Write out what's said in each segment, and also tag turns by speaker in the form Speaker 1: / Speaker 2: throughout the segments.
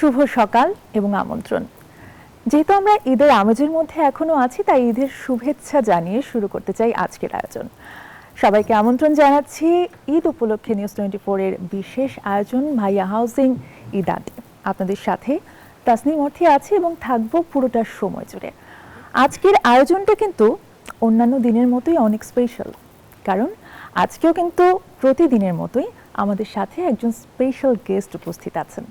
Speaker 1: শুভ সকাল এবং আমন্ত্রণ। যেহেতু আমরা ঈদের আমেজের মধ্যে এখনো আছি, তাই ঈদের শুভেচ্ছা জানিয়ে শুরু করতে চাই আজকের আয়োজন। সবাইকে আমন্ত্রণ জানাচ্ছি ঈদ উপলক্ষে নিউজ 24 এর বিশেষ আয়োজন ভাইয়া হাউজিং ঈদ আড্ডা। আপনাদের সাথে তাসনিম অর্থী আছে এবং থাকবো পুরোটা সময় জুড়ে। আজকের আয়োজনটা কিন্তু অন্যান্য দিনের মতোই অনেক স্পেশাল, কারণ আজকেও কিন্তু প্রতিদিনের মতোই আমাদের সাথে একজন স্পেশাল গেস্ট উপস্থিত আছেন।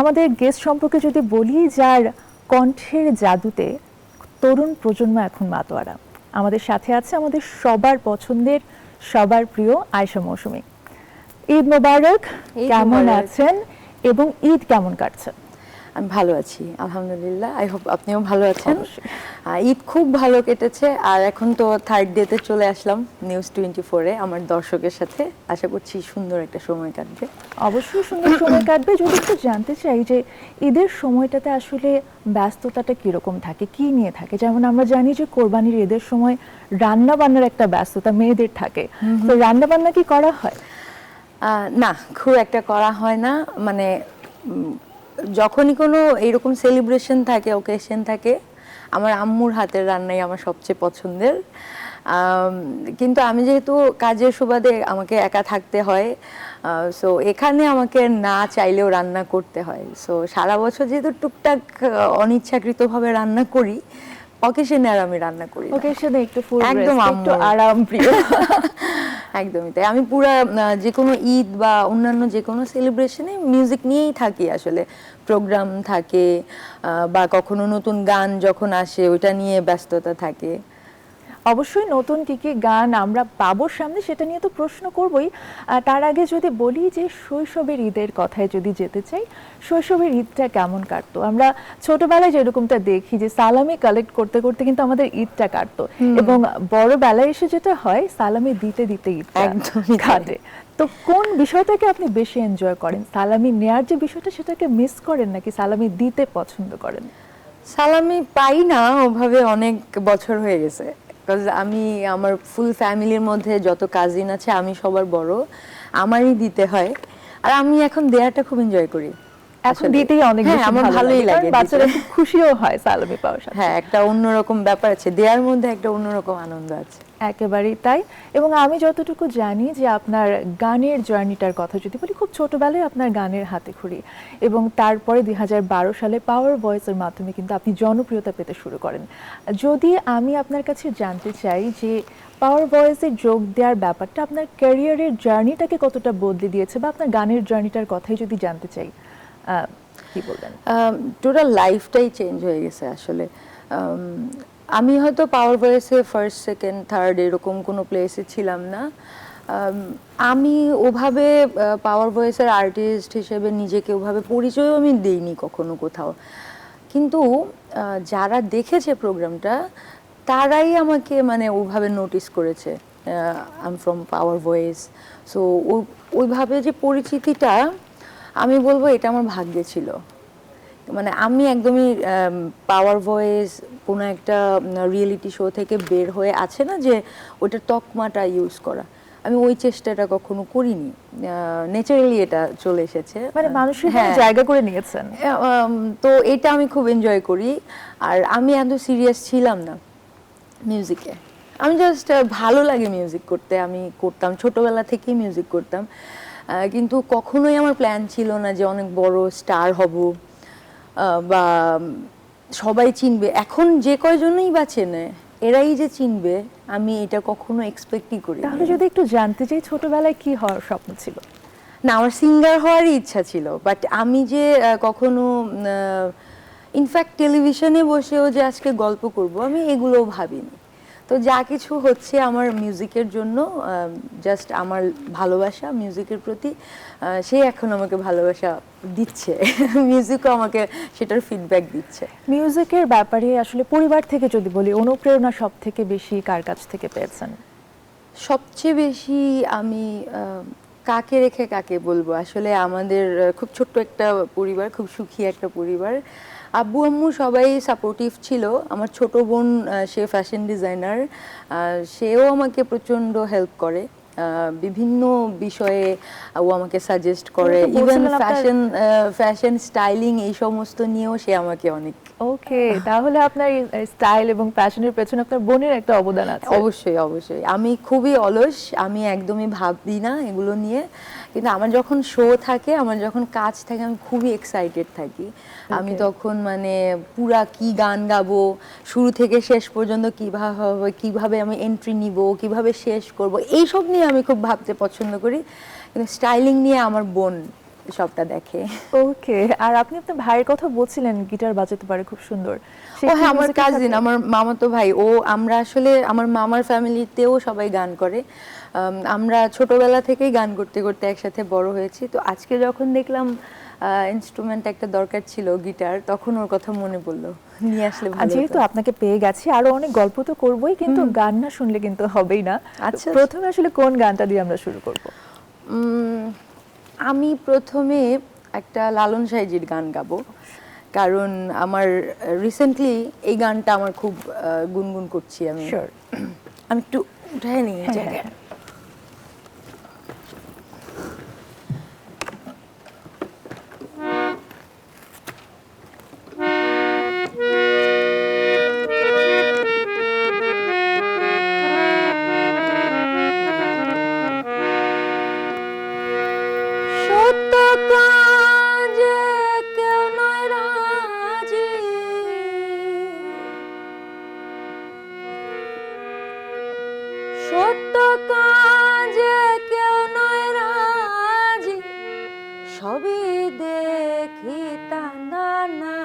Speaker 1: আমাদের গেস্ট সম্পর্কে যদি বলি, যার কণ্ঠের জাদুতে তরুণ প্রজন্ম এখন মাতোয়ারা। আমাদের সাথে আছে আমাদের সবার পছন্দের, সবার প্রিয় আয়েশা মৌসুমী। ঈদ মোবারক, কেমন আছেন এবং ঈদ কেমন কাটছে?
Speaker 2: আমি ভালো আছি, আলহামদুলিল্লাহ। আই হোপ আপনিও ভালো আছেন। ঈদ খুব ভালো কেটেছে, আর এখন তো থার্ড ডেতে চলে আসলাম নিউজ 24-এ আমার দর্শকের সাথে। আশা করছি সুন্দর একটা সময় কাটবে।
Speaker 1: অবশ্যই সুন্দর সময় কাটবে। যদি একটু জানতে চাই যে ঈদের সময়টাতে আসলে ব্যস্ততাটা কিরকম থাকে, কি নিয়ে থাকে? যেমন আমরা জানি যে কোরবানির ঈদের সময় রান্না বান্নার একটা ব্যস্ততা মেয়েদের থাকে, তো রান্না বান্না কি করা হয়?
Speaker 2: না, খুব একটা করা হয় না। মানে যখনই কোনো এরকম সেলিব্রেশন থাকে, ওকেশন থাকে, আমার আম্মুর হাতের রান্নাই আমার সবচেয়ে পছন্দের। কিন্তু আমি যেহেতু কাজের সুবাদে আমাকে একা থাকতে হয়, সো এখানে আমাকে না চাইলেও রান্না করতে হয়। সো সারা বছর যেহেতু টুকটাক অনিচ্ছাকৃতভাবে রান্না করি, অকেশনে আর আমি রান্না করি।
Speaker 1: অকেশনে একটু ফুল
Speaker 2: একদম
Speaker 1: একটু আরাম প্রিয়।
Speaker 2: একদমই তাই। আমি পুরা যে কোনো ঈদ বা অন্যান্য যে কোনো সেলিব্রেশনে মিউজিক নিয়েই থাকি। আসলে প্রোগ্রাম থাকে বা কখনো নতুন গান যখন আসে ওইটা নিয়ে ব্যস্ততা থাকে।
Speaker 1: অবশ্যই নতুন কি কি গান আমরা পাবো সামনে, সেটা নিয়ে তো প্রশ্ন করবই। তার আগে যদি বলি যে শৈশবের ঈদের কথায় যদি যেতে চাই, শৈশবের ঈদটা কেমন কাটতো? আমরা ছোটবেলায় যেরকমটা দেখি যে সালামি কালেক্ট করতে করতে কিন্তু আমাদের ঈদটা কাটতো, এবং বড় বেলায় এসে যেটা হয় সালামি দিতে দিতে ঈদটা
Speaker 2: একদমই
Speaker 1: কাটে। তো কোন বিষয়টাকে আপনি বেশি এনজয় করেন? সালামি নেয়ার যে বিষয়টা সেটাকে মিস করেন, নাকি সালামি দিতে পছন্দ করেন?
Speaker 2: সালামি পাই না ওভাবে, অনেক বছর হয়ে গেছে। বিকজ আমি আমার ফুল ফ্যামিলির মধ্যে যত কাজিন আছে আমি সবার বড়, আমারই দিতে হয়। আর আমি এখন দেয়াটা খুব এনজয় করি।
Speaker 1: এখন দিতেই অনেক বেশি
Speaker 2: আমার ভালোই লাগে,
Speaker 1: বাচ্চারা খুব খুশিও হয় সালামি পাওয়ার সাথে।
Speaker 2: হ্যাঁ, একটা অন্যরকম ব্যাপার আছে, দেয়ার মধ্যে একটা অন্যরকম আনন্দ আছে।
Speaker 1: একেবারেই তাই। এবং আমি যতটুকু জানি যে আপনার গানের জার্নিটার কথা যদি বলি, খুব ছোটবেলায় আপনার গানের হাতেখড়ি, এবং তারপরে 2012 সালে পাওয়ার ভয়েসের মাধ্যমে কিন্তু আপনি জনপ্রিয়তা পেতে শুরু করেন। যদি আমি আপনার কাছে জানতে চাই যে পাওয়ার ভয়েসে যোগ দেওয়ার ব্যাপারটা আপনার ক্যারিয়ারের জার্নিটাকে কতটা বদলে দিয়েছে, বা আপনার গানের জার্নিটার কথাই যদি জানতে চাই, কি বলবেন?
Speaker 2: টোটাল লাইফটাই চেঞ্জ হয়ে গেছে আসলে। আমি হয়তো পাওয়ার ভয়েসে ফার্স্ট, সেকেন্ড, থার্ড এরকম কোনো প্লেসে ছিলাম না। আমি ওভাবে পাওয়ার ভয়েসের আর্টিস্ট হিসেবে নিজেকে ওভাবে পরিচয়ও আমি দিইনি কখনো কোথাও। কিন্তু যারা দেখেছে প্রোগ্রামটা তারাই আমাকে মানে ওভাবে নোটিস করেছে, I am from power voice. So ওইভাবে যে পরিচিতিটা, আমি বলবো এটা আমার ভাগ্যে ছিল। মানে আমি একদমই পাওয়ার ভয়েস কোনো একটা রিয়েলিটি শো থেকে বের হয়ে আছে না যে ওটার তকমাটা ইউজ করা, আমি ওই চেষ্টাটা কখনো করিনি। ন্যাচারালি এটা চলে এসেছে,
Speaker 1: মানে মানুষের জায়গা করে নিয়েছেন।
Speaker 2: তো এটা আমি খুব এনজয় করি। আর আমি এত সিরিয়াস ছিলাম না মিউজিকে, আমি জাস্ট ভালো লাগে মিউজিক করতে, আমি করতাম ছোটবেলা থেকেই মিউজিক করতাম। কিন্তু কখনোই আমার প্ল্যান ছিল না যে অনেক বড় স্টার হব বা সবাই চিনবে। এখন যে কয়জনই বা চেনে, এরাই যে চিনবে, আমি এটা কখনো এক্সপেক্টই করি।
Speaker 1: তাহলে যদি একটু জানতে চাই, ছোটবেলায় কি হওয়ার স্বপ্ন ছিল?
Speaker 2: না, আমার সিঙ্গার হওয়ারই ইচ্ছা ছিল, বাট আমি যে কখনো ইনফ্যাক্ট টেলিভিশনে বসেও যে আজকে গল্প করব আমি এগুলোও ভাবিনি। তো যা কিছু হচ্ছে আমার মিউজিকের জন্য, জাস্ট আমার ভালোবাসা মিউজিকের প্রতি, সে এখন আমাকে ভালোবাসা দিচ্ছে, মিউজিকও আমাকে সেটার ফিডব্যাক দিচ্ছে।
Speaker 1: মিউজিকের ব্যাপারে আসলে পরিবার থেকে যদি বলি, অনুপ্রেরণা সব থেকে বেশি কার কাছ থেকে পেয়েছেন?
Speaker 2: সবচেয়ে বেশি আমি কাকে রেখে কাকে বলবো, আসলে আমাদের খুব ছোট্ট একটা পরিবার, খুব সুখী একটা পরিবার। আব্বু আম্মু সবাই সাপোর্টিভ ছিল। আমার ছোট বোন, সে ফ্যাশন ডিজাইনার, সেও আমাকে প্রচণ্ড হেল্প করে। বিভিন্ন বিষয়ে ও আমাকে সাজেস্ট করে,
Speaker 1: তো
Speaker 2: ইভেন
Speaker 1: বলছিলেন আপনার-
Speaker 2: ফ্যাশন স্টাইলিং এই সমস্ত নিয়েও সে আমাকে অনেক।
Speaker 1: ওকে, তাহলে আপনার স্টাইল এবং ফ্যাশনের পেছনে আপনার বোনের একটা অবদান আছে।
Speaker 2: অবশ্যই অবশ্যই, আমি খুবই অলস, আমি একদমই ভাবি না এগুলো নিয়ে, কিন্তু আমার যখন শো থাকে, আমার যখন কাজ থাকে, আমি খুবই এক্সাইটেড থাকি। আমি তখন মানে পুরা কি গান গাবো, শুরু থেকে শেষ পর্যন্ত কিভাবে হবে, কিভাবে আমি এন্ট্রি নিব, কিভাবে শেষ করব, এইসব নিয়ে আমি খুব ভাবতে পছন্দ করি, কিন্তু স্টাইলিং নিয়ে আমার বোন সবটা দেখে।
Speaker 1: ওকে, আর আপনি আপনার ভাইয়ের কথা বলছিলেন, গিটার বাজাতে পারে খুব সুন্দর। সে
Speaker 2: ও
Speaker 1: কি
Speaker 2: হ্যাঁ, আমার
Speaker 1: music এর
Speaker 2: কাজিন,
Speaker 1: সাথে-
Speaker 2: আমার মামাতো ভাই, ও আমরা আসলে আমার মামার ফ্যামিলিতেও সবাই গান করে। আমরা ছোটবেলা থেকেই গান করতে করতে একসাথে বড় হয়েছি। তো আজকে যখন দেখলাম ইনস্ট্রুমেন্ট একটা দরকার ছিল, গিটার, তখন ওর কথা মনে পড়লো, নিয়ে আসলে
Speaker 1: আর
Speaker 2: ভালো
Speaker 1: যেহেতু
Speaker 2: হতো।
Speaker 1: আপনাকে পেয়ে গেছি, আরো অনেক গল্প তো করবোই, কিন্তু গান না শুনলে কিন্তু হবেই না।
Speaker 2: আচ্ছা।
Speaker 1: প্রথমে আসলে কোন গানটা দিয়ে আমরা শুরু করব?
Speaker 2: আমি প্রথমে একটা লালন সাইজির গান গাবো, কারণ আমার রিসেন্টলি এই গানটা আমার খুব গুনগুন করছি আমি।
Speaker 1: Sure.
Speaker 2: আমি একটু উঠে নিই এই
Speaker 1: হ্যাঁ,
Speaker 2: জায়গায়।
Speaker 1: হ্যাঁ।
Speaker 2: সত্য কাজে কেউ নয় রাজি, সত্য কাজে কেউ নয় রাজি, সবই দেখি টানা না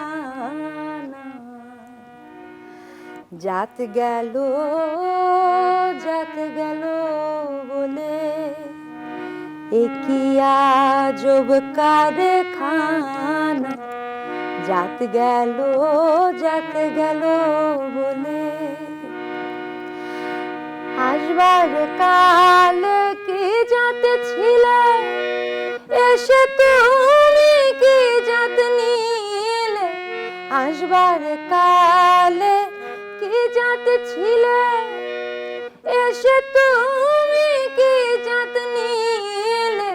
Speaker 2: না, জাত গেল বলে একই আজব কারখানা, জাত গেল বলে। আসবার কালে কি জাত ছিলে, এসে তুমি কি জাত নিলে, আসবার কালে কি জাত ছিলে, এসে তুমি কি জাত নিলে,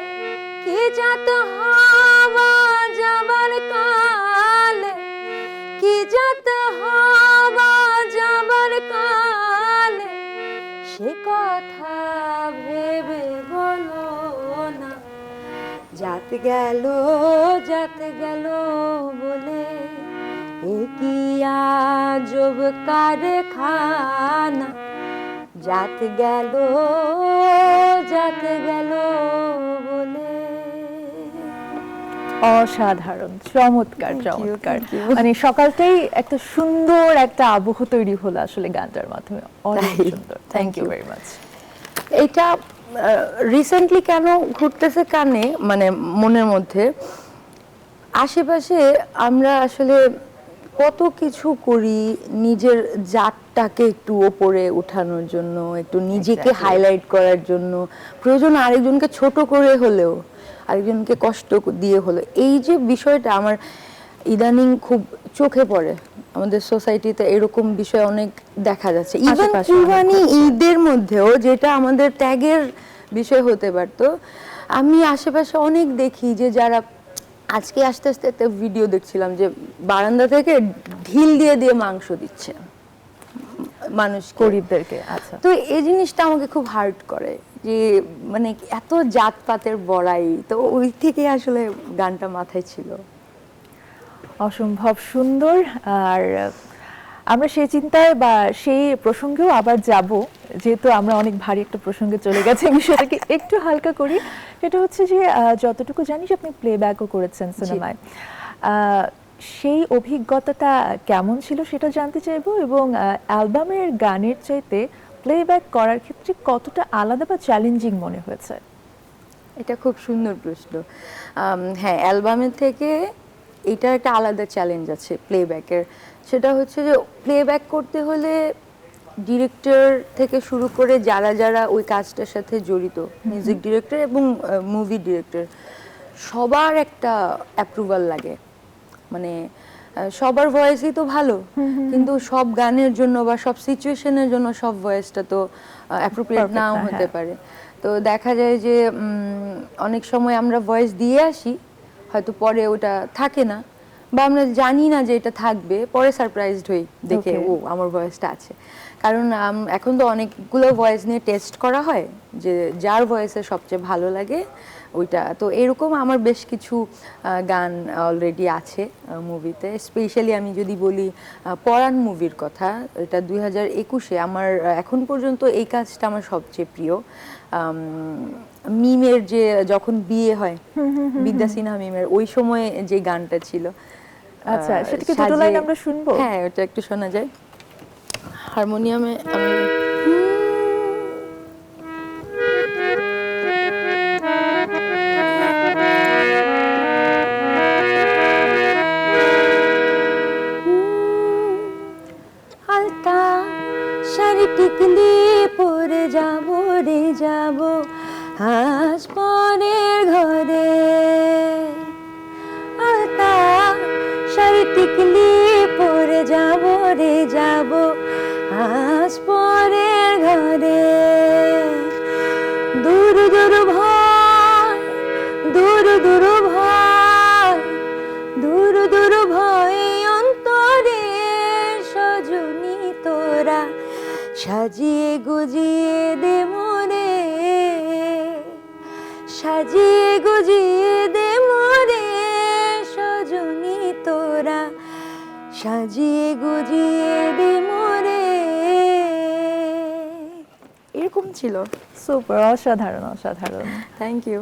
Speaker 2: কি জাত হবা যাবার কালে, কি জাত হবা যাবার কালে, সে কথা ভেবে বলো না, জাত গেল বলে একই আজব কারখানা, জাত গেল বলে।
Speaker 1: অসাধারণ, চমৎকার
Speaker 2: Thank you,
Speaker 1: চমৎকার।
Speaker 2: thank you.
Speaker 1: মানে সকালটাই একটা সুন্দর একটা আবহ তৈরি হলো আসলে গানটার মাধ্যমে, অনেক
Speaker 2: তাই,
Speaker 1: সুন্দর।
Speaker 2: thank
Speaker 1: thank you
Speaker 2: you.
Speaker 1: Very much.
Speaker 2: এটা রিসেন্টলি কেন ঘুরতেছে কানে, মানে মনের মধ্যে, আশেপাশে আমরা আসলে কত কিছু করি নিজের জাতটাকে একটু ওপরে উঠানোর জন্য, একটু নিজেকে
Speaker 1: Exactly.
Speaker 2: হাইলাইট করার জন্য, প্রয়োজন আরেকজনকে ছোট করে হলেও, আরেকজনকে কষ্ট দিয়ে হলেও। এই যে বিষয়টা আমার ইদানিং খুব চোখে পড়ে, আমাদের সোসাইটিতে এরকম বিষয় অনেক দেখা যাচ্ছে। ইভেন
Speaker 1: আশেপাশে অনেক
Speaker 2: কুরবানি
Speaker 1: হচ্ছে।
Speaker 2: ঈদের মধ্যেও, যেটা আমাদের ত্যাগের বিষয় হতে পারতো, আমি আশেপাশে অনেক দেখি যে যারা, আজকে আস্তে আস্তে একটা ভিডিও দেখছিলাম যে বারান্দা থেকে ঢিল দিয়ে মাংস দিচ্ছে মানুষ
Speaker 1: গরিবদেরকে। আচ্ছা,
Speaker 2: তো এই জিনিসটা আমাকে খুব হার্ট করে, যে মানে এত জাতপাতের বড়াই, তো ওই থেকে আসলে গানটা মাথায় ছিল।
Speaker 1: অসম্ভব সুন্দর। আর আমরা সেই চিন্তায় বা সেই প্রসঙ্গেও আবার যাব, যেহেতু আমরা অনেক ভারী একটা প্রসঙ্গে চলে গেছি, বিষয়টাকে একটু হালকা করি। সেটা হচ্ছে যে যতটুকু জানি যে আপনি প্লেব্যাকও করেছেন সিনেমায়, সেই অভিজ্ঞতাটা কেমন ছিল সেটা জানতে চাইবো, এবং অ্যালবামের গানের চাইতে প্লেব্যাক করার ক্ষেত্রে কতটা আলাদা বা চ্যালেঞ্জিং মনে হয়েছে?
Speaker 2: এটা খুব সুন্দর প্রশ্ন। হ্যাঁ, অ্যালবামের থেকে এটা একটা আলাদা চ্যালেঞ্জ আছে প্লেব্যাকের। সেটা হচ্ছে যে প্লেব্যাক করতে হলে ডিরেক্টর থেকে শুরু করে যারা যারা ওই কাজটার সাথে জড়িত, মিউজিক ডিরেক্টর এবং মুভি ডিরেক্টর, সবার একটা অ্যাপ্রুভাল লাগে। মানে সবার ভয়েসই তো ভালো, কিন্তু সব গানের জন্য বা সব সিচুয়েশনের জন্য সব ভয়েসটা তো অ্যাপ্রোপ্রিয়েট
Speaker 1: Perfect
Speaker 2: নাও
Speaker 1: না,
Speaker 2: হতে
Speaker 1: হ্যাঁ।
Speaker 2: পারে। তো দেখা যায় যে অনেক সময় আমরা ভয়েস দিয়ে আসি, হয়তো পরে ওটা থাকে না, বা আমরা জানি না যে এটা থাকবে, পরে সারপ্রাইজড হই দেখে
Speaker 1: Okay.
Speaker 2: ও আমার ভয়েসটা আছে। কারণ এখন তো অনেকগুলো ভয়েস নিয়ে টেস্ট করা হয়, যে যার ভয়েসে সবচেয়ে ভালো লাগে ওইটা। তো এরকম আমার বেশ কিছু গান অলরেডি আছে মুভিতে। স্পেশালি আমি যদি বলি পরাণ মুভির কথা, এটা 2021-এ আমার এখন পর্যন্ত এই কাজটা আমার সবচেয়ে প্রিয়। মিমের যে যখন বিয়ে হয়, বিদ্যা সিনহা মিমের, ওই সময়ে যে গানটা ছিল,
Speaker 1: আচ্ছা, সেটা কি দুটো লাইন আমরা শুনবো?
Speaker 2: হ্যাঁ, ওটা একটু শোনা যায় হারমোনিয়ামে। আমি আলতা শাড়ি টিকলি পরে যাব রে যাব আজ পরের ঘরে, আলতা শাড়ি টিকলি পরে যাব রে যাব আজ পরের ঘরে। দূর দূর ভয়, দূর দূর ভয়, দূর দূর ভয় অন্তরে সজনী তোরা সাজিয়ে গুজিয়ে দে মোরে, সাজিয়ে গুজিয়ে দে মোরে সজনী তোরা সাজিয়ে গুজিয়ে দে মোরে। এরকম ছিল।
Speaker 1: সুপার, অসাধারণ অসাধারণ।
Speaker 2: Thank you.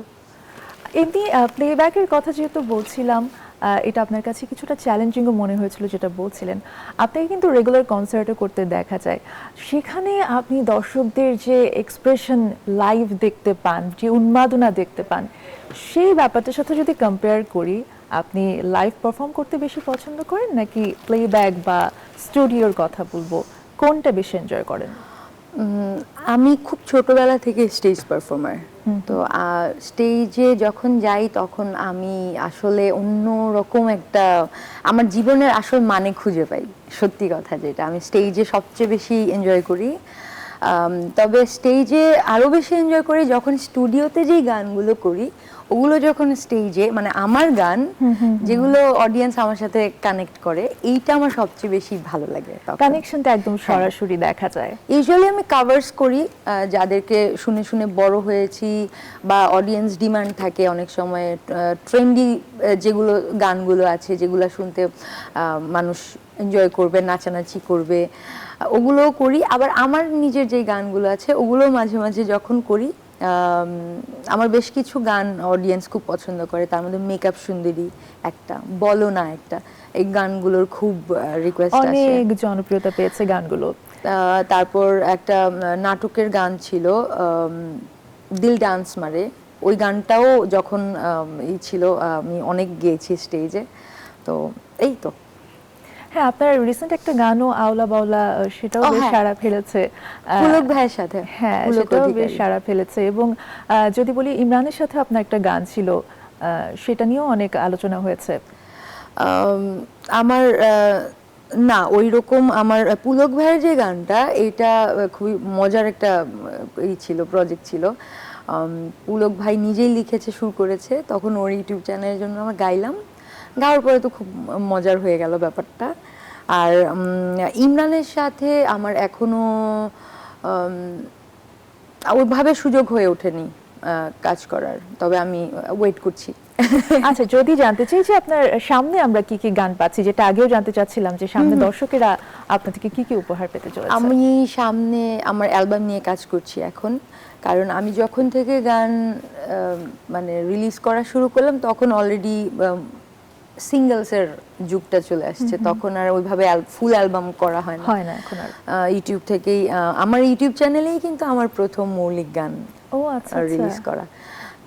Speaker 1: এমনি প্লেব্যাকের কথা যেহেতু বলছিলাম, এটা আপনার কাছে কিছুটা চ্যালেঞ্জিংও মনে হয়েছিল যেটা বলছিলেন। আপনাকে কিন্তু রেগুলার কনসার্টও করতে দেখা যায়, সেখানে আপনি দর্শকদের যে এক্সপ্রেশন লাইভ দেখতে পান, যে উন্মাদনা দেখতে পান, সেই ব্যাপারটার সাথে যদি কম্পেয়ার করি, আপনি লাইভ পারফর্ম করতে বেশি পছন্দ করেন নাকি প্লেব্যাক বা স্টুডিওর কথা বলবো, কোনটা বেশি এনজয় করেন?
Speaker 2: আমি খুব ছোটবেলা থেকে স্টেজ পারফর্মার। তো স্টেজে যখন যাই তখন আমি আসলে অন্য রকম একটা আমার জীবনের আসল মানে খুঁজে পাই। সত্যি কথা যেটা, আমি স্টেজে সবচেয়ে বেশি এনজয় করি। তবে স্টেজে আরও বেশি এনজয় করি যখন স্টুডিওতে যেই গানগুলো করি, ওগুলো যখন স্টেজে, মানে আমার গান যেগুলো অডিয়েন্স আমার সাথে কানেক্ট করে, এইটা আমার সবচেয়ে বেশি ভালো লাগে।
Speaker 1: কানেকশনটা একদম সরাসরি দেখা যায়।
Speaker 2: ইউজুয়ালি আমি কাভার্স করি যাদেরকে শুনে শুনে বড় হয়েছি, বা অডিয়েন্স ডিমান্ড থাকে অনেক সময় ট্রেন্ডি যেগুলো গানগুলো আছে, যেগুলো শুনতে মানুষ এনজয় করবে, নাচানাচি করবে, ওগুলোও করি। আবার আমার নিজের যে গানগুলো আছে ওগুলো মাঝে মাঝে যখন করি, আমার বেশ কিছু গান অডিয়েন্স খুব পছন্দ করে। তার মধ্যে মেকআপ সুন্দরী একটা, বলো না একটা, এই গানগুলোর খুব রিকোয়েস্ট আসে,
Speaker 1: অনেক জনপ্রিয়তা পেয়েছে গানগুলো।
Speaker 2: তারপর একটা নাটকের গান ছিল দিল ডান্স মারে, ওই গানটাও যখন ছিল আমি অনেক গেয়েছি স্টেজে। তো এই তো।
Speaker 1: হ্যাঁ, আপনার রিসেন্ট একটা গানও আওলা বাওলা, সেটাও বেশ
Speaker 2: হ্যাঁ,
Speaker 1: সাড়া ফেলেছে
Speaker 2: পুলক ভাইয়ের সাথে।
Speaker 1: হ্যাঁ,
Speaker 2: পুলক
Speaker 1: সেটাও বেশ
Speaker 2: অধিকারী।
Speaker 1: সাড়া ফেলেছে। এবং যদি বলি ইমরানের সাথে আপনার একটা গান ছিল, সেটা নিয়েও অনেক আলোচনা হয়েছে।
Speaker 2: আমার না ওই রকম, আমার পুলক ভাইয়ের যে গানটা, এটা খুবই মজার একটা ছিল, প্রজেক্ট ছিল। পুলক ভাই নিজেই লিখেছে, সুর করেছে, তখন ওর ইউটিউব চ্যানেলের জন্য আমরা গাইলাম। গাওয়ার পরে তো খুব মজার হয়ে গেল ব্যাপারটা। আর ইমরানের সাথে আমার এখনো ওইভাবে সুযোগ হয়ে ওঠেনি কাজ করার, তবে আমি ওয়েট করছি।
Speaker 1: আচ্ছা, যদি জানতে চাই যে আপনার সামনে আমরা কি কি গান পাচ্ছি, যেটা আগেও জানতে চাচ্ছিলাম যে সামনে দর্শকেরা আপনার থেকে কি কি উপহার পেতে চলেছে।
Speaker 2: আমি সামনে আমার অ্যালবাম নিয়ে কাজ করছি এখন, কারণ আমি যখন থেকে গান মানে রিলিজ করা শুরু করলাম, তখন অলরেডি সিঙ্গেলসের যুগটা চলে আসছে, তখন আর ওইভাবে ফুল অ্যালবাম করা হয় না
Speaker 1: এখন আর।
Speaker 2: ইউটিউব থেকেই আমার ইউটিউব চ্যানেলেই কিন্তু আমার প্রথম মৌলিক গান
Speaker 1: আচ্ছা
Speaker 2: রিলিজ করা।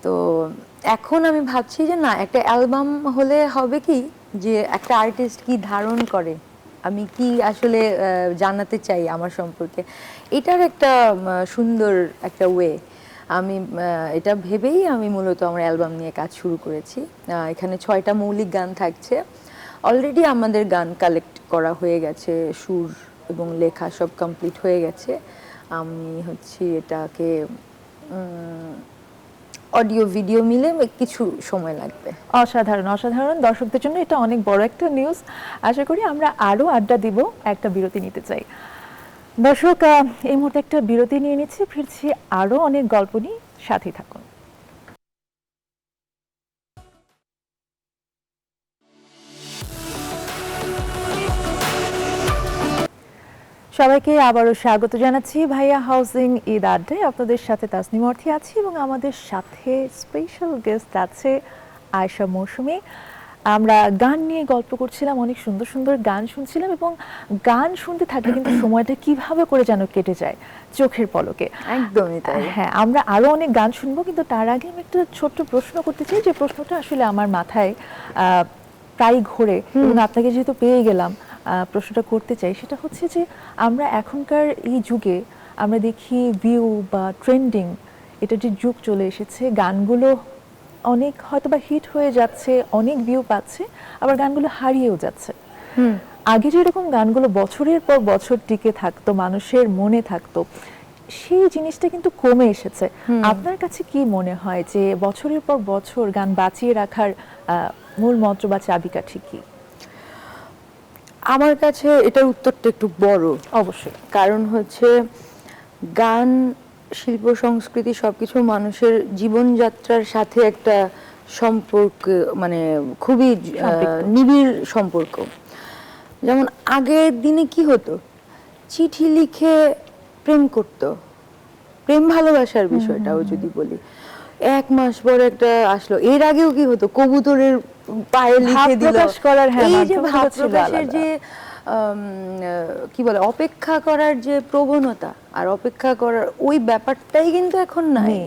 Speaker 2: তো এখন আমি ভাবছি যে না, একটা অ্যালবাম হলে হবে কি, যে একটা আর্টিস্ট কি ধারণ করে, আমি কি আসলে জানাতে চাই আমার সম্পর্কে, এটার একটা সুন্দর একটা ওয়ে। আমি এটা ভেবেই আমি মূলত আমার অ্যালবাম নিয়ে কাজ শুরু করেছি। এখানে 6টা মৌলিক গান থাকছে। অলরেডি আমাদের গান কালেক্ট করা হয়ে গেছে, সুর এবং লেখা সব কমপ্লিট হয়ে গেছে। আমি এটাকে অডিও ভিডিও মিলে কিছু সময় লাগবে।
Speaker 1: অসাধারণ অসাধারণ, দর্শকদের জন্য এটা অনেক বড় একটা নিউজ। আশা করি আমরা আরো আড্ডা দিব, একটা বিরতি নিতে চাই। দর্শক, এই মুহূর্তে একটা বিরতি নিয়ে নিচ্ছি, ফিরছি আরো অনেক গল্প নিয়ে, সাথেই থাকুন। সবাইকে আবারও স্বাগত জানাচ্ছি ভাইয়া হাউজিং ঈদ আড্ডায়। আপনাদের সাথে তাসনিম অর্থী আছি এবং আমাদের সাথে স্পেশাল গেস্ট আছে আয়েশা মৌসুমী। আমরা গান নিয়ে গল্প করছিলাম, অনেক সুন্দর সুন্দর গান শুনছিলাম এবং গান শুনতে থাকলে কিন্তু সময়টা কিভাবে করে যেন কেটে যায় চোখের পলকে।
Speaker 2: একদমই তাই।
Speaker 1: হ্যাঁ, আমরা আরো অনেক গান শুনবো, কিন্তু তার আগে আমি একটা ছোট্ট প্রশ্ন করতে চাই, যে প্রশ্নটা আসলে আমার মাথায় প্রায় ঘোরে এবং আপনাকে যেহেতু পেয়ে গেলাম প্রশ্নটা করতে চাই। সেটা হচ্ছে যে আমরা এখনকার এই যুগে আমরা দেখি ভিউ বা ট্রেন্ডিং, এটা যে যুগ চলে এসেছে, গানগুলো অনেক হয়তোবা হিট হয়ে যাচ্ছে, অনেক ভিউ পাচ্ছে, আবার গানগুলো হারিয়েও যাচ্ছে। আগে যেরকম গানগুলো বছরের পর বছর টিকে থাকতো, মানুষের মনে থাকতো, সেই জিনিসটা কিন্তু কমে এসেছে। আপনার কাছে কি মনে হয় যে বছরের পর বছর গান বাঁচিয়ে রাখার মূল মন্ত্র বা চাবিকাঠি কি?
Speaker 2: আমার কাছে এটার উত্তরটা একটু বড়।
Speaker 1: অবশ্যই।
Speaker 2: কারণ হচ্ছে গান, শিল্প, সংস্কৃতি সবকিছু মানুষের জীবনযাত্রার সাথে একটা সম্পর্ক, মানে খুবই নিবিড় সম্পর্ক। যেমন আগের দিনে কি হতো, চিঠি লিখে প্রেম করতো, প্রেম ভালোবাসার বিষয়টাও যদি বলি, 1 মাস পর একটা আসলো। এর আগেও কি হতো, কবুতরের পায়ে লিখে দিল, এই যে ভাব প্রকাশের যে কি বলে অপেক্ষা করার যে প্রবণতা, আর অপেক্ষা করার ওই ব্যাপারটাই কিন্তু এখন নাই।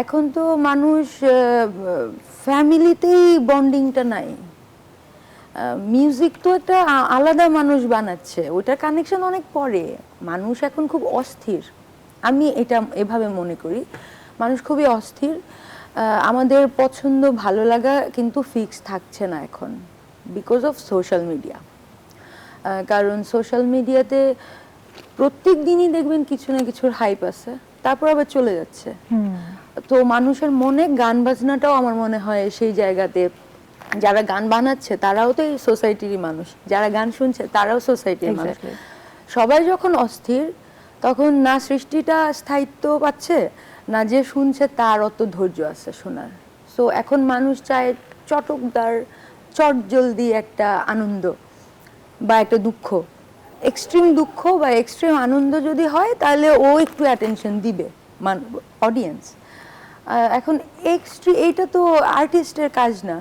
Speaker 2: এখন তো মানুষ ফ্যামিলিতেই বন্ডিংটা নাই। মিউজিক তো একটা আলাদা মানুষ বানাচ্ছে, ওটার কানেকশন অনেক পরে। মানুষ এখন খুব অস্থির, আমি এটা এভাবে মনে করি। মানুষ খুবই অস্থির। আমাদের পছন্দ ভালো লাগা কিন্তু ফিক্স থাকছে না এখন, বিকজ অফ সোশ্যাল মিডিয়া। কারণ সোশ্যাল মিডিয়াতে প্রত্যেক দিনই দেখবেন কিছু না কিছুর হাইপ আছে, তারপর আবার চলে যাচ্ছে। তো মানুষের মনে গান বাজনাটাও আমার মনে হয় সেই জায়গাতে, যারা গান বানাচ্ছে তারাও তো এই সোসাইটিরই মানুষ, যারা গান শুনছে তারাও সোসাইটির মানুষ। সবাই যখন অস্থির, তখন না সৃষ্টিটা স্থায়িত্ব পাচ্ছে, না যে শুনছে তার অত ধৈর্য আছে শোনার। সো এখন মানুষ চায় চটকদার, চটজলদি একটা আনন্দ বা একটা দুঃখ, এক্সট্রিম দুঃখ বা এক্সট্রিম আনন্দ যদি হয়, তাহলে ও একটু অ্যাটেনশন দিবে অডিয়েন্স। এখন এইটা তো আর্টিস্টের কাজ না,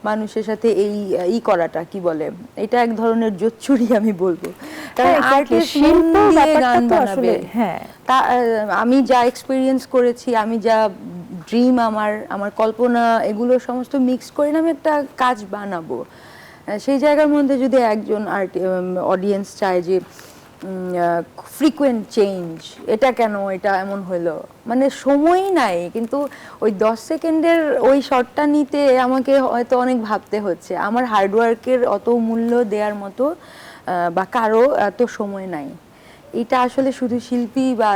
Speaker 2: মানুষের সাথে এই করাটা কি বলে, এটা এক ধরনের জোচ্চুরি আমি বলবো। কারণ আর্টিস্ট দিয়ে গান বানাবে। হ্যাঁ, তা আমি যা এক্সপিরিয়েন্স করেছি, আমি যা ড্রিম, আমার কল্পনা, এগুলো সমস্ত মিক্স করে আমি একটা কাজ বানাবো। সেই জায়গার মধ্যে যদি একজন অডিয়েন্স চায় যে ফ্রিকুয়েন্ট চেঞ্জ, এটা কেন, এটা এমন হলো, মানে সময়ই নাই, কিন্তু ওই 10 সেকেন্ডের ওই শটটা নিতে আমাকে হয়তো অনেক ভাবতে হচ্ছে। আমার হার্ডওয়ার্কের অত মূল্য দেওয়ার মতো বা কারো এত সময় নাই। এটা আসলে শুধু শিল্পী বা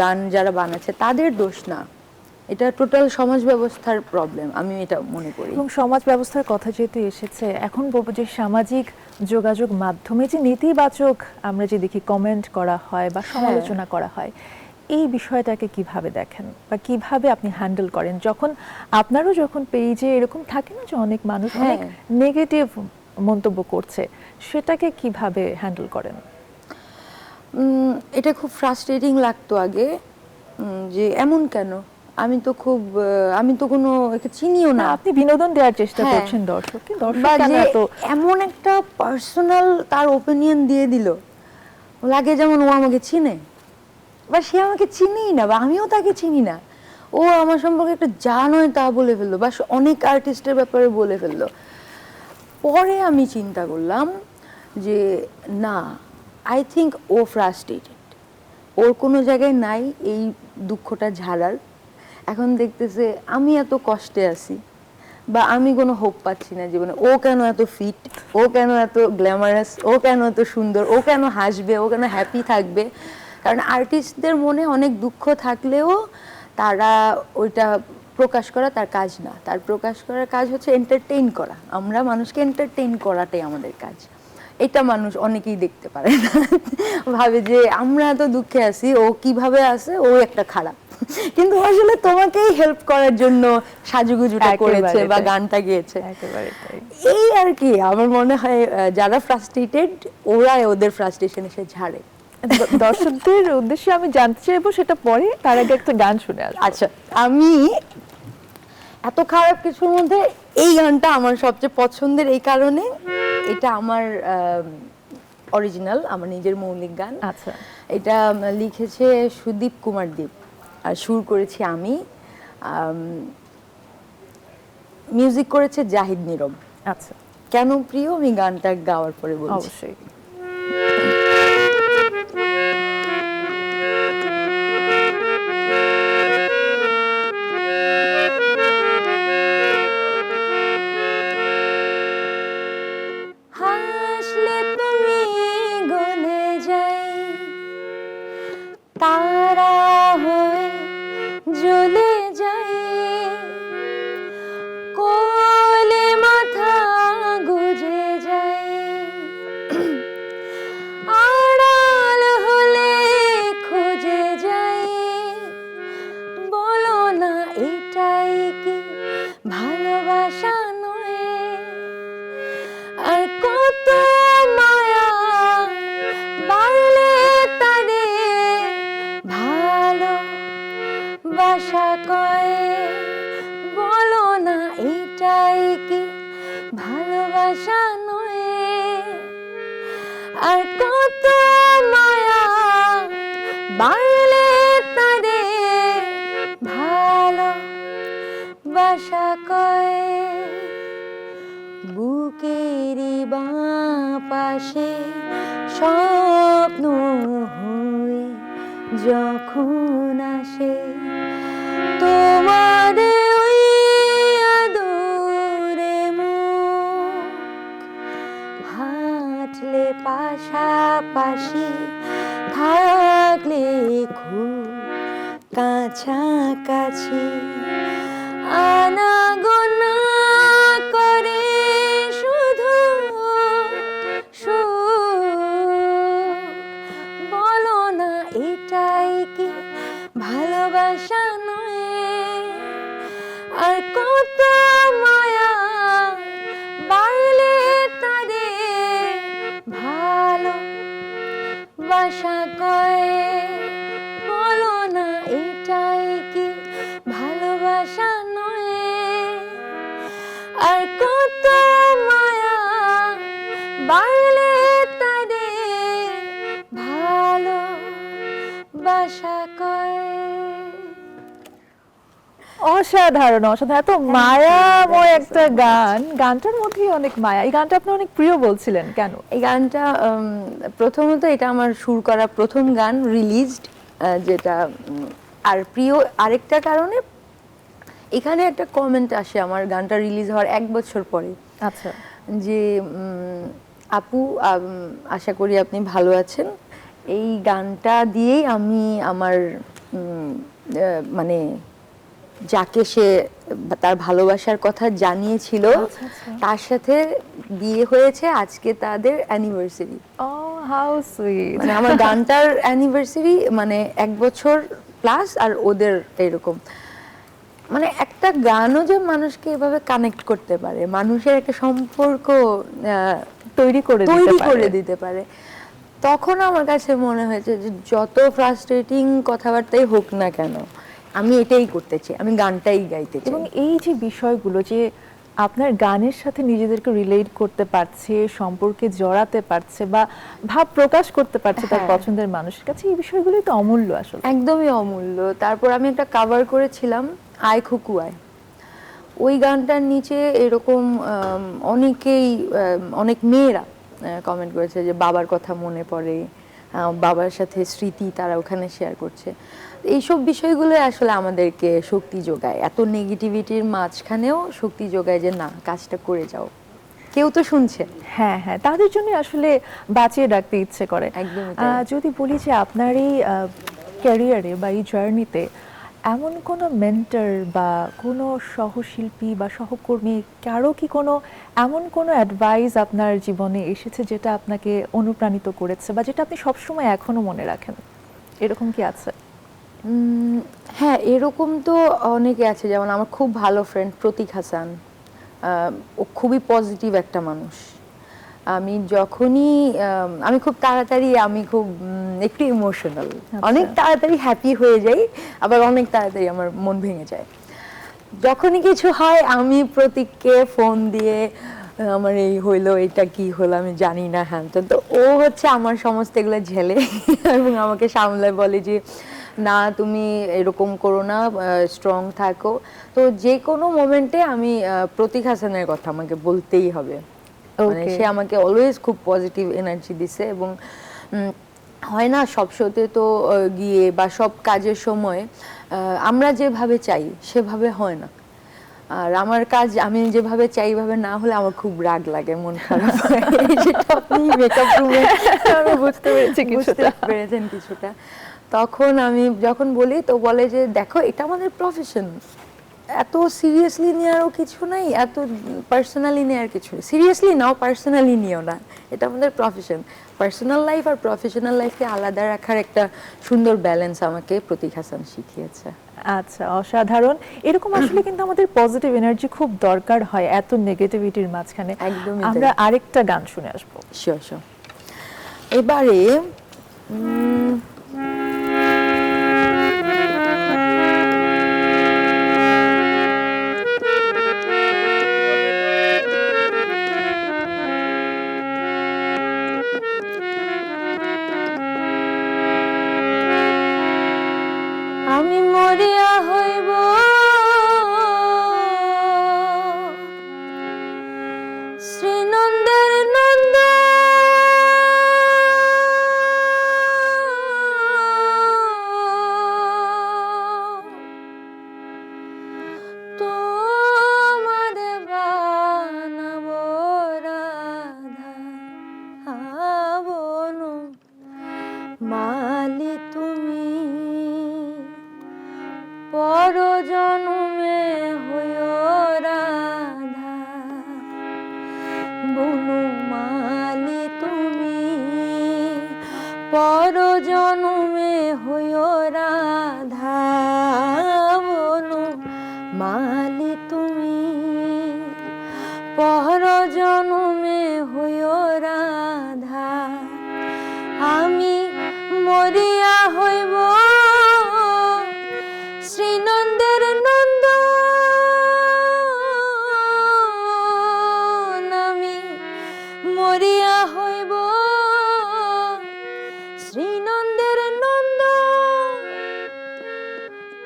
Speaker 2: গান যারা বানাচ্ছে তাদের দোষ না, এটা টোটাল সমাজ ব্যবস্থার প্রবলেম, আমি এটা মনে করি।
Speaker 1: এবং সমাজ ব্যবস্থার কথা যেহেতু এসেছে, এখন বলবো যে সামাজিক যোগাযোগ মাধ্যমে যে নেতিবাচক আমরা যে দেখি কমেন্ট করা হয় বা সমালোচনা করা হয়, এই বিষয়টাকে কিভাবে দেখেন বা কিভাবে আপনি হ্যান্ডেল করেন? যখন পেজে এরকম থাকে না যে অনেক মানুষ অনেক নেগেটিভ মন্তব্য করছে, সেটাকে কিভাবে হ্যান্ডেল করেন?
Speaker 2: এটা খুব ফ্রাস্ট্রেটিং লাগতো আগে, যে এমন কেন, আমি তো কোনো চিনিও না।
Speaker 1: আপনি বিনোদন দেওয়ার চেষ্টা করছেন দর্শককে,
Speaker 2: এমন একটা পার্সোনাল তার ওপিনিয়ন দিয়ে দিল, লাগে যেমন ও আমাকে চিনে, বা সে আমাকে চিনেই না, বা আমিও তাকে চিনি না, ও আমার সম্পর্কে একটা যা নয় তা বলে ফেললো, বা অনেক আর্টিস্টের ব্যাপারে বলে ফেললো। পরে আমি চিন্তা করলাম যে না, আই থিঙ্ক ও ফ্রাস্ট্রেটেড, ওর কোনো জায়গায় নাই এই দুঃখটা ঝাড়ার। এখন দেখতেছে আমি এত কষ্টে আছি, বা আমি কোনো হোপ পাচ্ছি না জীবনে, ও কেন এত ফিট, ও কেন এত গ্ল্যামারাস, ও কেন এত সুন্দর, ও কেন হাসবে, ও কেন হ্যাপি থাকবে। কারণ আর্টিস্টদের মনে অনেক দুঃখ থাকলেও তারা ওইটা প্রকাশ করা তার কাজ না, তার প্রকাশ করার কাজ হচ্ছে এন্টারটেইন করা। আমরা মানুষকে এন্টারটেইন করাটাই আমাদের কাজ। এটা মানুষ অনেকেই দেখতে পারে না, ভাবে যে আমরা এত দুঃখে আছি, ও কিভাবে আছে, ও একটা খারাপ। কিন্তু আসলে তোমাকেই হেল্প করার জন্য সাজুগুজুটা করেছে বা গানটা গেয়েছে, এই আর কি। আমার মনে হয় যারা ফ্রাস্ট্রেটেড ওরা ওদের ফ্রাস্ট্রেশন এসে ঝাড়ে।
Speaker 1: দর্শকদের উদ্দেশ্যে আমি জানতে চাইবো সেটা পরে, তার আগে একটা গান শুনে আসবো।
Speaker 2: আচ্ছা, আমি এত খারাপ কিছুর মধ্যে এই গানটা আমার সবচেয়ে পছন্দের এই কারণে, এটা আমার অরিজিনাল, আমার নিজের মৌলিক গান।
Speaker 1: আচ্ছা,
Speaker 2: এটা লিখেছে সুদীপ কুমার দীপ আর সুর করেছি আমি, মিউজিক করেছে জাহিদ নীরব।
Speaker 1: আচ্ছা,
Speaker 2: কেন প্রিয় আমি গানটা গাওয়ার পরে বলছি।
Speaker 1: অবশ্যই।
Speaker 2: হাসলে তুমি গলে যাই, তারা হয়ে জ্বলে যাই, কোলে মাথা গুজে যাই, আড়াল হলে খুঁজে যাই, বলো না এটাই কি ভালোবাসা নয়? আর কত মায়া বাড়লে তারে ভালোবাসা কয়, বলো না এটাই কি ভালোবাসা নয়? আর কত মায়া বাড়লে তারে ভালোবাসা কয়। বুকেরই বাঁ পাশে স্বপ্ন হয়ে যখন আসে তোমার ওই আদরে মুখ, হাঁটলে পাশাপাশি থাকলে খুব কাছাকাছি, আনাগোনা করে শুধু বলো না এটাই কি ভালোবাসা নয়? আর কত মায়া বাড়লে তারে ভালোবাসা কয়, বলো না এটাই কি ভালোবাসা নয়? আর কত মায়া বাড়লে তারে ভালোবাসা কয়।
Speaker 1: অসাধারণ, অসাধারণ, এত মায়াময় একটা গান। গানটার মধ্যেই অনেক মায়া। এই গানটা আপনি অনেক প্রিয় বলছিলেন, কেন?
Speaker 2: এই গানটা প্রথমত এটা আমার সুর করা প্রথম গান রিলিজড, যেটা আর প্রিয় আরেকটা কারণে এখানে একটা কমেন্ট আসে আমার গানটা রিলিজ হওয়ার 1 বছর পরে।
Speaker 1: আচ্ছা,
Speaker 2: যে আপু আশা করি আপনি ভালো আছেন, এই গানটা দিয়েই আমি আমার মানে যাকে সে তার ভালোবাসার কথা জানিয়েছিল তার সাথে বিয়ে হয়েছে, আজকে তাদের অ্যানিভার্সারি।
Speaker 1: O how sweet.
Speaker 2: মানে আমার গানটার অ্যানিভার্সারি মানে 1 বছর প্লাস, আর ওদের এরকম। মানে একটা গানও যে মানুষকে এভাবে কানেক্ট করতে পারে, মানুষের একটা সম্পর্ক
Speaker 1: তৈরি করে
Speaker 2: দিতে পারে, তখন আমার কাছে মনে হয়েছে যে যত ফ্রাস্ট্রেটিং কথাবার্তাই হোক না কেন, আমি এটাই করতে চাই, আমি গানটাই গাইতে চাই।
Speaker 1: এবং এই যে বিষয়গুলো যে আপনার গানের সাথে নিজেদেরকে রিলেট করতে পারছে, সম্পর্কে জড়াতে পারছে বা ভাব প্রকাশ করতে পারছে তার পছন্দের মানুষের কাছে, এই বিষয়গুলোই তো অমূল্য আসলে।
Speaker 2: একদমই অমূল্য। তারপর আমি একটা কভার করেছিলাম আয় খুকু আয়, ওই গানটার নিচে এরকম অনেকেই অনেক মেয়েরা কমেন্ট করেছে যে বাবার কথা মনে পড়ে, বাবার সাথে স্মৃতি তারা ওখানে শেয়ার করছে। এইসব বিষয়গুলো আসলে আমাদেরকে শক্তি যোগায়, এত নেগেটিভিটির মাঝখানেও শক্তি যোগায় যে না, কাজটা করে যাও। কেউ তো শুনছে।
Speaker 1: হ্যাঁ হ্যাঁ, তাদের জন্য আসলে বাঁচিয়ে রাখতে ইচ্ছে করে।
Speaker 2: একদমই তাই।
Speaker 1: যদি বলি যে আপনার এই ক্যারিয়ারে বা এই জার্নিতে এমন কোনো মেন্টর বা কোনো সহশিল্পী বা সহকর্মী কারো কি কোনো এমন কোনো অ্যাডভাইস আপনার জীবনে এসেছে যেটা আপনাকে অনুপ্রাণিত করেছে বা যেটা আপনি সবসময় এখনো মনে রাখেন, এরকম কি আছে?
Speaker 2: হ্যাঁ, এরকম তো অনেকে আছে, যেমন আমার খুব ভালো ফ্রেন্ড প্রতীক হাসান। ও খুবই পজিটিভ একটা মানুষ। আমি যখনই আমি খুব তাড়াতাড়ি, আমি খুব একটু ইমোশনাল, অনেক তাড়াতাড়ি হ্যাপি হয়ে যাই, আবার অনেক তাড়াতাড়ি আমার মন ভেঙে যায়। যখনই কিছু হয় আমি প্রতীককে ফোন দিয়ে আমার এই হইলো, এটা কি হলো আমি জানি না, হ্যান ত্যান। তো ও হচ্ছে আমার সমস্ত এগুলো ঝেলে এবং আমাকে সামলায়, বলে যে না তুমি এরকম করো না, স্ট্রং থাকো। তো যে কোনো মোমেন্টে আমি প্রতীক হাসানের কথা আমাকে বলতেই হবে। মানে সে আমাকে অলওয়েজ খুব পজিটিভ এনার্জি দিছে। এবং হয় না সব শোতে তো গিয়ে বা সব কাজের সময় আমরা যেভাবে চাই সেভাবে হয় না। আর আমার কাজ আমি যেভাবে চাই এইভাবে না হলে আমার খুব রাগ লাগে, মন খারাপ হয়। যেটা আপনি মেকআপ রুমে
Speaker 1: আমি বুঝতে পেরেছি
Speaker 2: বুঝতে পেরেছেন কিছুটা। তখন আমি যখন বলি তো বলে যে দেখো এটা আমাদের প্রফেশন, এত সিরিয়াসলি নেওয়ারও কিছু নাই, এত পার্সোনালি নেওয়ার কিছু নেই। সিরিয়াসলি নাও, পার্সোনালি নিও না, এটা আমাদের প্রফেশন। পার্সোনাল লাইফ আর প্রফেশনাল লাইফকে আলাদা রাখার একটা সুন্দর ব্যালেন্স আমাকে প্রতীক হাসান শিখিয়েছে।
Speaker 1: আচ্ছা, অসাধারণ। এরকম আসলে কিন্তু আমাদের পজিটিভ এনার্জি খুব দরকার হয় এত নেগেটিভিটির মাঝখানে।
Speaker 2: একদমই
Speaker 1: আমরা আরেকটা গান শুনে আসবো।
Speaker 2: Sure sure. এবারে আমি মরিয়া হইব শ্রীনন্দের নন্দ, তোমার বানাব রাধা বনু মালি তুমি, পর জন্মে হইও রাধা বনমালী তুমি, পর জন্মে হইও রাধা বনমালী তুমি, পর জন্মে হইও রাধা। আমি মরিয়া হইব শ্রীনন্দের নন্দ, আমি মরিয়া হইব শ্রীনন্দের নন্দ,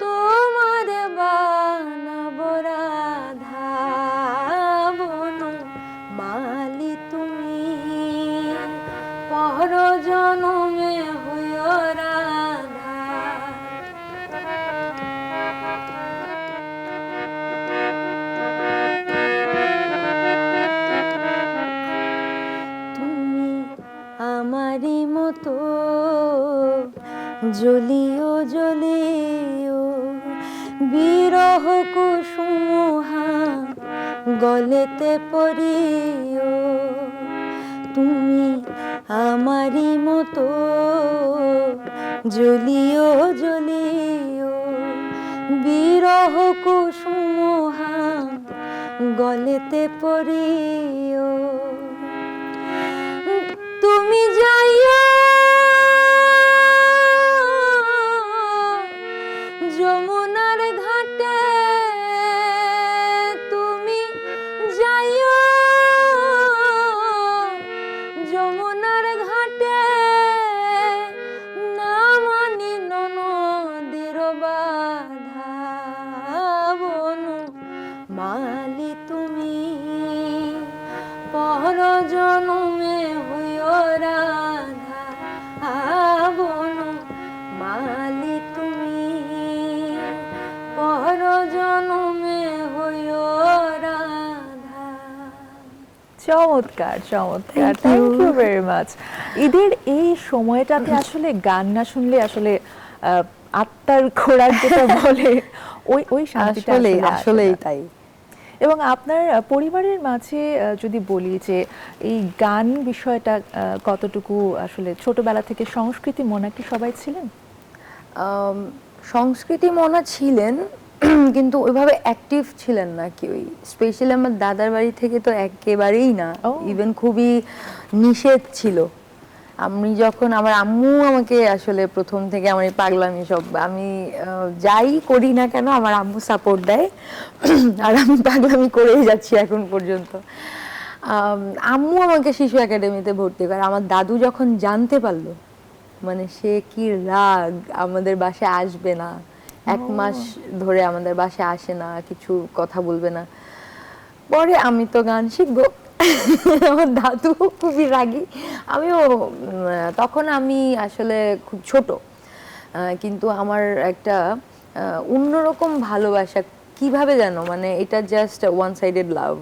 Speaker 2: তোমার বানাব রাধা বনমালী তুমি, পর জন্মে হইও রাধা। তুমি আমারই মতো জ্বলিও জ্বলিও, বিরহ কুসুমহা গলেতে পড়িও। তুমি আমারই মতো জ্বলিও জ্বলিও, বিরহ কুসুমহা গলেতে পড়িও। তুমি যাইও যমুনার ঘাটে, তুমি যাইও যমুনার ঘাটে, না মানি নদীর বাধা বনমালী তুমি, পর জন্মে হইও রাধা বনমালী তুমি, পর জন্মে হইও রাধা।
Speaker 1: চমৎকার চমৎকার,
Speaker 2: Thank you.
Speaker 1: Thank you very much. ঈদের এই সময়টাতে আসলে গান না শুনলে আসলে আত্মার খোরাক যেটা বলে ওই ওই শান্তিটা
Speaker 2: আসলে
Speaker 1: আসলে আসে
Speaker 2: আসলেই
Speaker 1: না।
Speaker 2: তাই।
Speaker 1: এবং আপনার পরিবারের মাঝে যদি বলি যে এই গান বিষয়টা কতটুকু আসলে ছোটবেলা থেকে সংস্কৃতি মনে কি সবাই ছিলেন?
Speaker 2: আম, সংস্কৃতি মনা ছিলেন কিন্তু ওইভাবে অ্যাক্টিভ ছিলেন না কেউই, স্পেশালি আমার দাদার বাড়ি থেকে তো একেবারেই না,
Speaker 1: ও।
Speaker 2: ইভেন খুবই নিষেধ ছিল। আমি যখন আমার আম্মু আমাকে আসলে প্রথম থেকে আমার এই পাগলামি সব আমি যাই করি না কেন আমার আম্মু সাপোর্ট দেয় আর আমি পাগলামি করেই যাচ্ছি এখন পর্যন্ত। আম্মু আমাকে শিশু একাডেমিতে ভর্তি করে, আমার দাদু যখন জানতে পারলো মানে সে কি রাগ, আমাদের বাসায় আসবে না, 1 মাস ধরে আমাদের বাসায় আসে না, কিছু কথা বলবে না। পরে আমি তো গান শিখবো আমার দাদু খুবই রাগী, আমিও তখন আমি আসলে খুব ছোট, কিন্তু আমার একটা অন্যরকম ভালোবাসা, কিভাবে জানো মানে এটা জাস্ট ওয়ান সাইডেড লাভ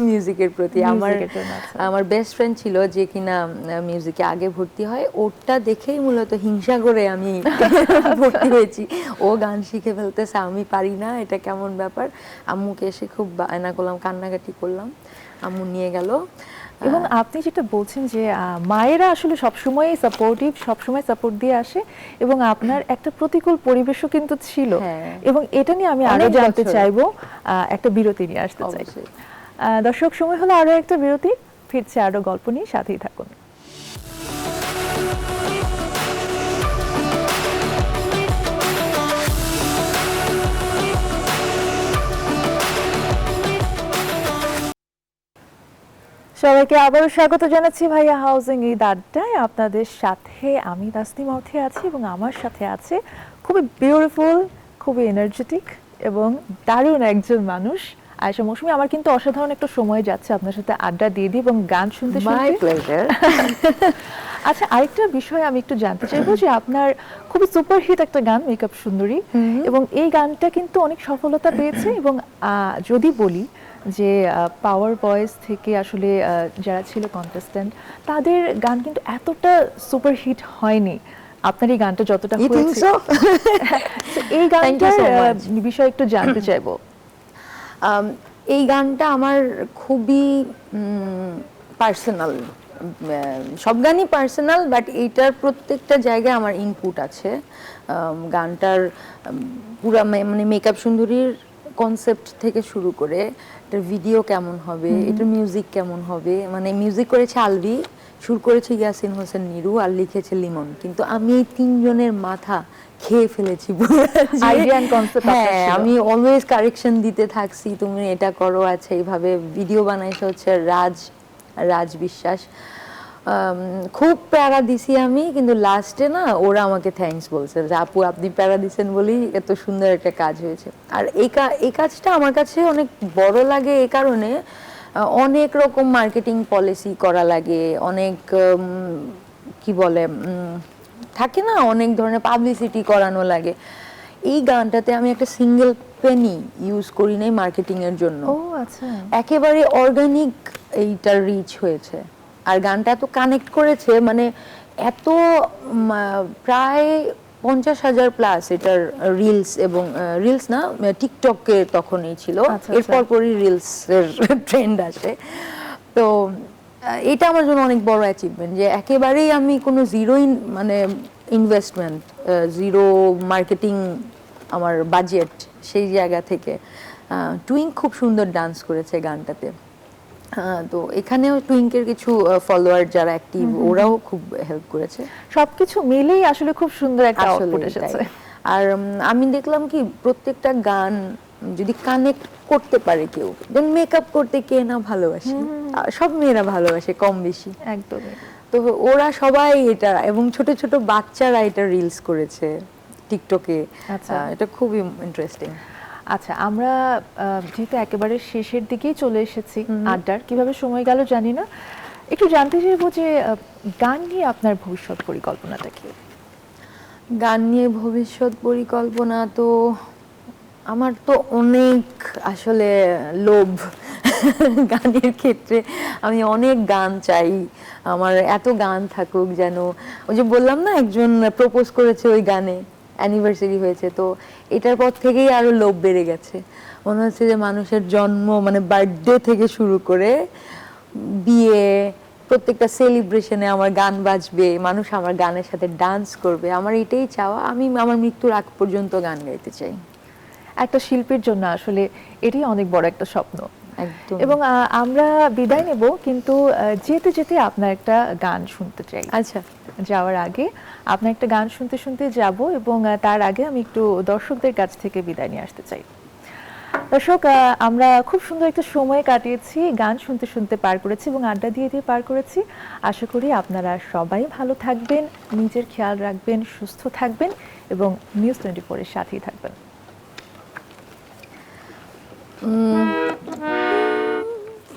Speaker 2: মিউজিকের প্রতি। আমার
Speaker 1: মিউজিকের জন্য, আচ্ছা।
Speaker 2: আমার বেস্ট ফ্রেন্ড ছিল যে কিনা মিউজিকে আগে ভর্তি হয়, ওরটা দেখেই মূলত হিংসা করে আমি ভর্তি হয়েছি। ও গান শিখে ফেলতেছে, আমি পারি না, এটা কেমন ব্যাপার। আম্মুকে এসে খুব বায়না করলাম, কান্নাকাটি করলাম, আম্মু নিয়ে গেল।
Speaker 1: এবং আপনি যেটা বলছেন যে মায়েরা আসলে সবসময় সাপোর্টিভ, সবসময় সাপোর্ট দিয়ে আসে এবং আপনার একটা প্রতিকূল পরিবেশও কিন্তু ছিল।
Speaker 2: হ্যাঁ।
Speaker 1: এবং এটা নিয়ে আমি আরো
Speaker 2: অনেক
Speaker 1: জানতে
Speaker 2: বছর।
Speaker 1: চাইবো, একটা বিরতি নিয়ে আসতে চাই।
Speaker 2: অবশ্যই।
Speaker 1: দর্শক, সময় হলো আরো একটা বিরতি, ফিরছে আরো গল্প নিয়ে, সাথেই থাকুন। সবাইকে আবারও স্বাগত জানাচ্ছি ভাইয়া হাউজিং ঈদ আড্ডায়। আপনাদের সাথে আমি তাসনিমা অর্থে আছি এবং আমার সাথে আছে খুবই বিউটিফুল, খুবই এনার্জেটিক এবং দারুণ একজন মানুষ, আয়েশা মৌসুমী। আমার কিন্তু অসাধারণ একটা সময় যাচ্ছে আপনার সাথে আড্ডা দিয়ে দিই এবং গান শুনতে
Speaker 2: মাই
Speaker 1: শুনতে।
Speaker 2: প্লেজার।
Speaker 1: আচ্ছা, আরেকটা বিষয় আমি একটু জানতে চাইবো যে আপনার খুবই সুপারহিট একটা গান মেকআপ সুন্দরী, এবং এই গানটা কিন্তু অনেক সফলতা পেয়েছে এবং যদি বলি যে পাওয়ার ভয়েস থেকে আসলে যারা ছিল কন্টেস্ট্যান্ট তাদের গান কিন্তু এতটা সুপারহিট হয়নি, আপনার এই গানটা যতটা
Speaker 2: You think
Speaker 1: হয়েছে।
Speaker 2: so?
Speaker 1: So, এই
Speaker 2: Thank you so
Speaker 1: গানটার
Speaker 2: much.
Speaker 1: বিষয়ে একটু জানতে চাইবো।
Speaker 2: এই গানটা আমার খুবই পার্সোনাল, সব গানই পার্সোনাল, বাট এইটার প্রত্যেকটা জায়গায় আমার ইনপুট আছে। গানটার পুরা মানে মেকআপ সুন্দরীর কনসেপ্ট থেকে শুরু করে এটার ভিডিও কেমন হবে, এটার মিউজিক কেমন হবে, মানে মিউজিক করেছে আলভি, সুর করেছে ইয়াসিন হোসেন নিরু, আর লিখেছে লিমন। কিন্তু আমি এই তিনজনের মাথা খেয়ে ফেলেছি পুরো, যে-
Speaker 1: Idea and concept আপনার
Speaker 2: হ্যাঁ,
Speaker 1: ছিল।
Speaker 2: আমি অলওয়েজ কারেকশন দিতে থাকছি, তুমি এটা করো, আচ্ছা এইভাবে। ভিডিও বানাইছে হচ্ছে রাজ বিশ্বাস, খুব প্যারা দিছি আমি, কিন্তু লাস্টে না ওরা আমাকে থ্যাঙ্কস বলছে যে আপু আপনি প্যারা দিছেন বলেই এত সুন্দর একটা কাজ হয়েছে। আর এই কাজটা আমার কাছে অনেক বড় লাগে এই কারণে, অনেক রকম মার্কেটিং পলিসি করা লাগে, অনেক কি বলে থাকে না, অনেক ধরনের পাবলিসিটি করানো লাগে। এই গানটাতে আমি একটা সিঙ্গেল পেনি ইউজ করি নাই মার্কেটিং এর জন্য,
Speaker 1: ও আচ্ছা।
Speaker 2: একেবারে অর্গানিক এইটার রিচ হয়েছে। আর গানটা এত কানেক্ট করেছে, মানে এত প্রায় 50,000 প্লাস এটার রিলস, এবং রিলস না টিকটকে তখনই ছিল,
Speaker 1: আচ্ছা,
Speaker 2: এরপর পরই রিলস এর ট্রেন্ড আসে। তো এটা আমার জন্য অনেক বড় অ্যাচিভমেন্ট যে একেবারেই আমি কোনো জিরো মানে ইনভেস্টমেন্ট, জিরো মার্কেটিং, আমার বাজেট, সেই জায়গা থেকে টুইঙ্ক খুব সুন্দর ডান্স করেছে গানটাতে। তো এখানেও টুইঙ্কের কিছু ফলোয়ার যারা অ্যাক্টিভ, ওরাও খুব হেল্প করেছে।
Speaker 1: সবকিছু মিলেই আসলে খুব সুন্দর একটা
Speaker 2: আসলে
Speaker 1: আউটপুট এসেছে।
Speaker 2: আর আমি দেখলাম কি প্রত্যেকটা গান যদি কানেক্ট করতে পারে কেউ, দেন মেকআপ করতে কে না ভালোবাসে, সব মেয়েরা ভালোবাসে কম বেশি।
Speaker 1: একদমই।
Speaker 2: তো ওরা সবাই এটা, এবং ছোট ছোট বাচ্চারা এটা রিলস করেছে টিকটকে।
Speaker 1: আচ্ছা।
Speaker 2: এটা খুবই ইন্টারেস্টিং।
Speaker 1: আচ্ছা, আমরা যেহেতু একেবারে শেষের দিকেই চলে এসেছি আড্ডার, কিভাবে সময় গেল জানি না, একটু জানতে চাইবো যে গান নিয়ে আপনার ভবিষ্যৎ পরিকল্পনাটা কি?
Speaker 2: গান নিয়ে ভবিষ্যৎ পরিকল্পনা তো আমার তো অনেক আসলে লোভ গানের ক্ষেত্রে আমি অনেক গান চাই, আমার এত গান থাকুক যেন, ওই যে বললাম না একজন প্রপোজ করেছে ওই গানে, অ্যানিভার্সারি হয়েছে, তো এটার পর থেকেই আরো লোভ বেড়ে গেছে। মনে হচ্ছে যে মানুষের জন্ম মানে বার্থডে থেকে শুরু করে বিয়ে, প্রত্যেকটা সেলিব্রেশনে আমার গান বাজবে, মানুষ আমার গানের সাথে ডান্স করবে, আমার এটাই চাওয়া। আমি আমার মৃত্যুর আগ পর্যন্ত গান গাইতে চাই।
Speaker 1: একটা শিল্পীর জন্য আসলে এটি অনেক বড় একটা স্বপ্ন।
Speaker 2: একদম।
Speaker 1: এবং আমরা বিদায় নেব, কিন্তু যেতে যেতে আপনার একটা গান শুনতে চাই।
Speaker 2: আচ্ছা,
Speaker 1: যাওয়ার আগে আপনার একটা গান শুনতে শুনতে যাব, এবং তার আগে আমি একটু দর্শকদের কাছ থেকে বিদায় নিয়ে আসতে চাই। দর্শক, আমরা খুব সুন্দর একটা সময় কাটিয়েছি, গান শুনতে শুনতে পার করেছি এবং আড্ডা দিয়ে দিয়ে পার করেছি। আশা করি আপনারা সবাই ভালো থাকবেন, নিজের খেয়াল রাখবেন, সুস্থ থাকবেন এবং নিউজ 24-এর সাথেই থাকবেন।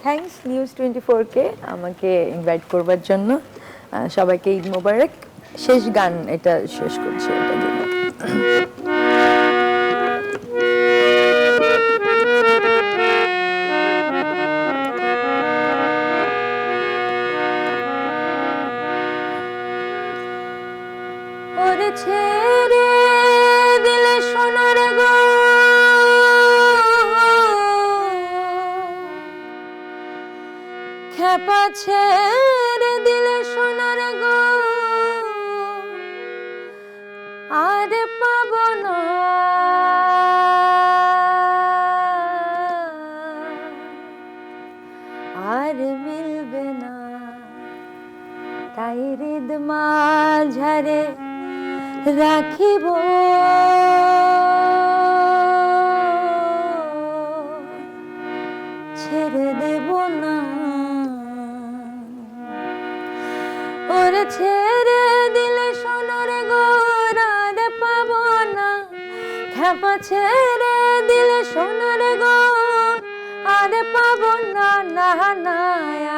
Speaker 2: থ্যাঙ্কস নিউজ 24-কে আমাকে ইনভাইট করবার জন্য। সবাইকে ঈদ মোবারক। শেষ গান এটা শেষ করছি এটা দিয়ে। ওরে ছেড়ে দিলে সোনার গো, খেপা ছেড়ে দিলে সোনার গো, আর পাবো না আর মিলবে না, তাই হৃদ মাঝারে রাখিব ছেড়ে দেব না। ওরে ছেড়ে দিলে সোনার গোরার পাবো না, খেপা ছেড়ে দিলে সোনার গোর আর পাবো না, না না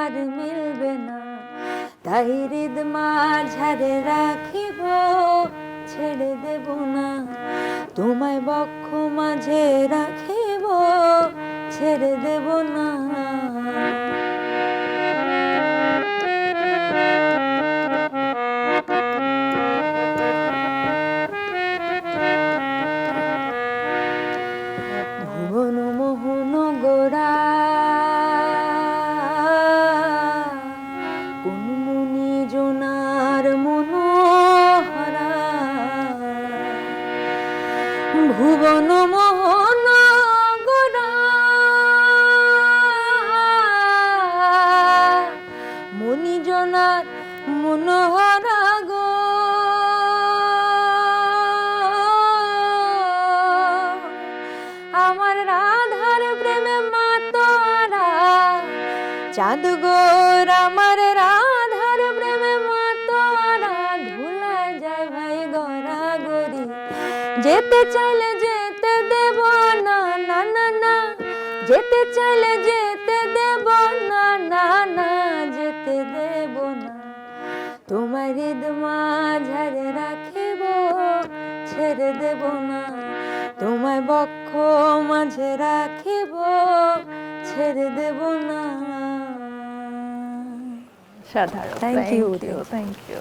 Speaker 2: আর মিলবে না, তাই হৃদ মাঝারে রাখিব ছেড়ে দেব না, তোমায় বক্ষ মাঝে রাখিব ছেড়ে দেব না। ভুবন মোহন গোরা কোন মুনি জোনার মনোহরা, ভুবন মোহন গোরা মুনি জোনার মনোহরা গো, আমার রাধার প্রেমে মাতোয়ারা চাঁদ গোর, আমার রাধার প্রেমে মাতোয়ারা ধুলা যায় ভাই গড়া গড়ি, যেতে চাইলে যেতে দেব না, না না না যেতে চাইলে যেতে দেব না, না না যেতে দেব না, তোমার হৃদ মাঝারে রাখিব ছেড়ে দেব না, তোমায় বক্ষ মাঝে রাখিব ছেড়ে দেব না।
Speaker 1: সাধারণ।
Speaker 2: Thank you.
Speaker 1: Thank you.